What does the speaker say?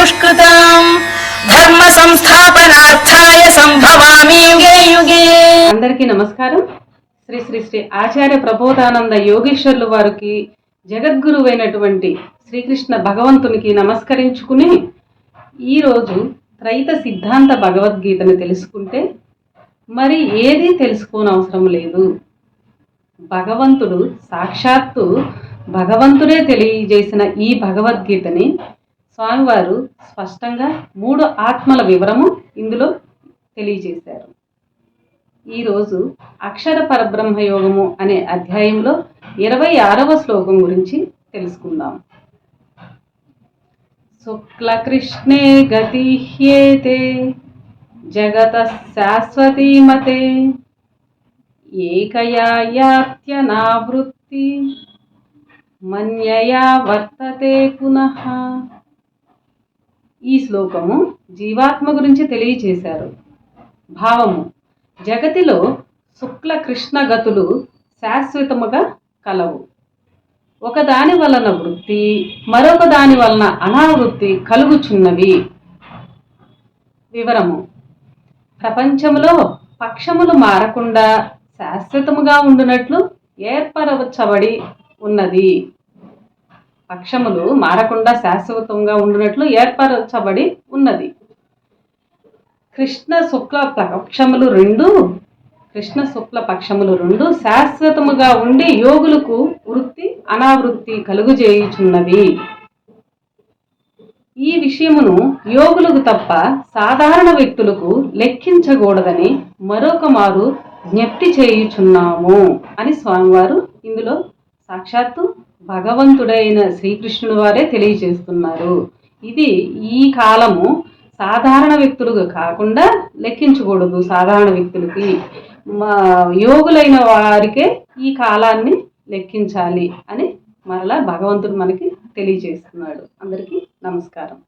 దుష్కృతం ధర్మ సంస్థాపనార్థాయ సంభవామి యుగే యుగే. అందరికీ నమస్కారం. శ్రీ శ్రీ శ్రీ ఆచార్య ప్రబోధానంద యోగేశ్వర్లు వారికి జగద్గురువైనటువంటి శ్రీకృష్ణ భగవంతునికి నమస్కరించుకుని ఈరోజు త్రైత సిద్ధాంత భగవద్గీతను తెలుసుకుంటే మరి ఏది తెలుసుకోనవసరం లేదు. భగవంతుడు సాక్షాత్తు భగవంతుడే తెలియజేసిన ఈ భగవద్గీతని స్వామివారు స్పష్టంగా 3 ఆత్మల వివరము ఇందులో తెలియజేశారు. ఈరోజు అక్షర పరబ్రహ్మ యోగము అనే అధ్యాయంలో 26వ శ్లోకం గురించి తెలుసుకుందాం. శుక్లకృష్ణే గతిహ్యేతే జగత శాశ్వతీమతే ఏకయా యాత్యనావృత్తి మన్యయా వర్తతే పునః. ఈ శ్లోకము జీవాత్మ గురించి తెలియచేశారు. భావము: జగతిలో శుక్ల కృష్ణ గతులు శాశ్వతముగా కలవు. ఒకదాని వలన వృత్తి, మరొక దాని వలన అనావృత్తి కలుగుచున్నవి. వివరము: ప్రపంచంలో పక్షములు మారకుండా శాశ్వతముగా ఉండునట్లు ఏర్పరచబడి ఉన్నది. పక్షములు మారకుండా శాశ్వతంగా ఉండునట్లు ఏర్పరచబడి ఉన్నది. కృష్ణ శుక్ల పక్షములు రెండు శాశ్వతముగా ఉండి యోగులకు వృత్తి అనావృత్తి కలుగుజేయుచున్నవి. ఈ విషయమును యోగులకు తప్ప సాధారణ వ్యక్తులకు లెక్కించకూడదని మరొక మారు జ్ఞప్తి చేయుచున్నాము అని స్వామివారు ఇందులో సాక్షాత్తు భగవంతుడైన శ్రీకృష్ణుడు వారే తెలియజేస్తున్నారు. ఇది ఈ కాలము సాధారణ వ్యక్తులకు కాకుండా లెక్కించకూడదు. సాధారణ వ్యక్తులకి యోగులైన వారికే ఈ కాలాన్ని లెక్కించాలి అని మరలా భగవంతుడు మనకి తెలియజేస్తున్నాడు. అందరికీ నమస్కారం.